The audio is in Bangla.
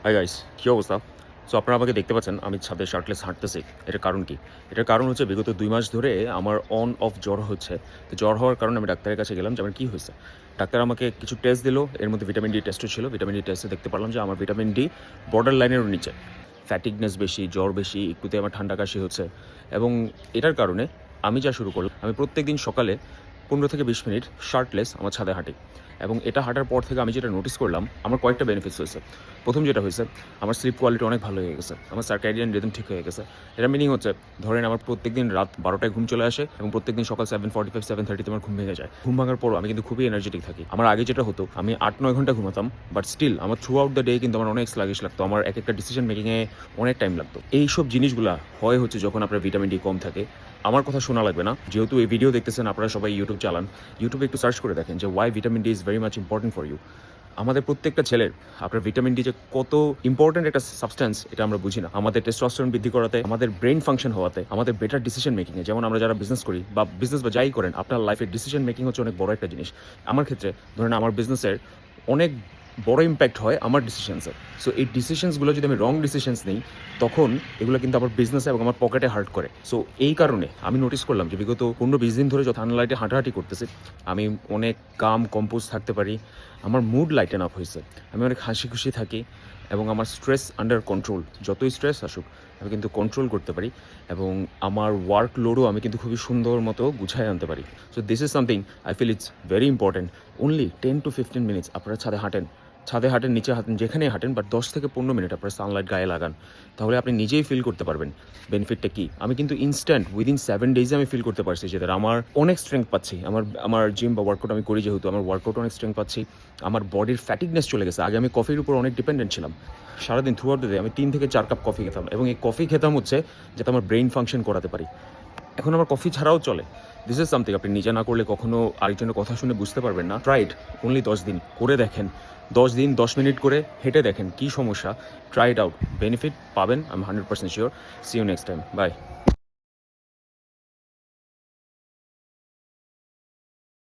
হাই গাইস, কী অবস্থা? সো আপনারা আমাকে দেখতে পাচ্ছেন আমি ছাদে শার্টলেস হাঁটতেছি। এটার কারণ কি? এটার কারণ হচ্ছে বিগত ২ মাস ধরে আমার অন অফ জ্বর হচ্ছে। তো জ্বর হওয়ার কারণে আমি ডাক্তারের কাছে গেলাম যে আমার কী হয়েছে? ডাক্তার আমাকে কিছু টেস্ট দিল। এর মধ্যে ভিটামিন ডি টেস্টও ছিল। ভিটামিন ডি টেস্টে দেখতে পারলাম যে আমার ভিটামিন ডি বর্ডার লাইনেরও নিচে। ফ্যাটিগনেস বেশি, জ্বর বেশি, একটুতেই আমার ঠান্ডা কাশি হচ্ছে এবং এটার কারণে আমি যা শুরু করলাম, আমি প্রত্যেকদিন সকালে ১৫ থেকে ২০ মিনিট শার্টলেস আমার ছাদে হাঁটি এবং এটা হাঁটার পর থেকে আমি যেটা নোটিস করলাম, আমার কয়েকটা বেনিফিটস হয়েছে। ১ম যেটা হয়েছে, আমার স্লিপ কোয়ালিটি অনেক ভালো হয়ে গেছে। আমার সার্কাডিয়ান রিদম ঠিক হয়ে গেছে। এটার মিনিং হচ্ছে, ধরেন আমার প্রত্যেকদিন রাত ১২ টায় ঘুম চলে আসে এবং প্রত্যেকদিন সকাল 7:45, 7:30 তে আমার ঘুম ভেঙে যায়। ঘুম ভাঙার পরও আমি কিন্তু খুবই এনার্জেটিক থাকি। আমার আগে যেটা হতো, আমি ৮-৯ ঘন্টা ঘুমাতাম, বাট স্টিল আমার থ্রু আউট দ্য ডে কিন্তু আমার অনেক স্লাগিশ লাগতো। আমার একেকটা ডিসিশন মেকিংয়ে অনেক টাইম লাগতো। এইসব জিনিসগুলা হয় হচ্ছে যখন আপনার ভিটামিন ডি কম থাকে। আমার কথা শোনা লাগবে না। যেহেতু এই ভিডিও দেখতেছেন, আপনারা সবাই ইউটিউব চালান। ইউটিউবে একটু সার্চ করে দেখেন যে why vitamin D is very much important for you. আমাদের প্রত্যেকটা ছেলের আপনার ভিটামিন ডি যে কত ইম্পর্টেন্ট একটা সাবস্টেন্স, এটা আমরা বুঝি না। আমাদের টেস্টোস্টেরন বৃদ্ধি করাতে, আমাদের ব্রেইন ফাংশন হওয়াতে, আমাদের বেটার ডিসিশন মেকিংয়ে, যেমন আমরা যারা বিজনেস করি বা যাই করেন, আপনার লাইফের ডিসিশন মেকিং হচ্ছে অনেক বড় একটা জিনিস। আমার ক্ষেত্রে ধরেন আমার বিজনেসের অনেক বড় ইম্প্যাক্ট হয় আমার ডিসিশনসে। সো এই ডিসিশনসগুলো যদি আমি রং ডিসিশনস নিই, তখন এগুলো কিন্তু আমার বিজনেসে এবং আমার পকেটে হার্ট করে। সো এই কারণে আমি নোটিস করলাম যে বিগত ১৫-২০ দিন ধরে যত সানলাইটে হাঁটাহাঁটি করতেছি, আমি অনেক কাম কম্পোজ থাকতে পারি। আমার মুড লাইটেন আপ হয়েছে। আমি অনেক হাসি খুশি থাকি এবং আমার স্ট্রেস আন্ডার কন্ট্রোল। যতই স্ট্রেস আসুক, আমি কিন্তু কন্ট্রোল করতে পারি এবং আমার ওয়ার্ক লোডও আমি কিন্তু খুবই সুন্দর মতো গুছায় আনতে পারি। So this is something I feel it's very important. Only 10-15 minutes আপনারা ছাদে হাঁটেন, নিচে হাঁটেন, যেখানেই হাঁটেন, বাট ১০ থেকে ১৫ মিনিট আপনার সানলাইট গায়ে লাগান। তাহলে আপনি নিজেই ফিল করতে পারবেন বেনিফিটটা কী। আমি কিন্তু ইনস্ট্যান্ট উইদিন 7 ডেজে আমি ফিল করতে পারছি যে আমার অনেক স্ট্রেংথ পাচ্ছি। আমার জিম বা ওয়ার্কআউট আমি করি, যেহেতু আমার ওয়ার্কআউট অনেক স্ট্রেংথ পাচ্ছি। আমার বডির ফ্যাটিগনেস চলে গেছে। আগে আমি কফির উপর অনেক ডিপেন্ডেন্ট ছিলাম। সারাদিন থ্রু আউট দ্য ডে আমি ৩ থেকে ৪ কাপ কফি খেতাম এবং এই কফি খেতাম হচ্ছে যাতে আমার ব্রেইন ফাংশন করাতে পারি। এখন আমার কফি ছাড়াও চলে। দিস ইজ সামথিং আপনি নিজে না করলে কখনো আরেকজনের কথা শুনে বুঝতে পারবেন না। ট্রাই ইট, অনলি ১০ দিন করে দেখেন। ১০ দিন ১০ মিনিট করে হেঁটে দেখেন কী সমস্যা। ট্রাই ইট আউট, বেনিফিট পাবেন, আমি 100% sure. See you next time, by.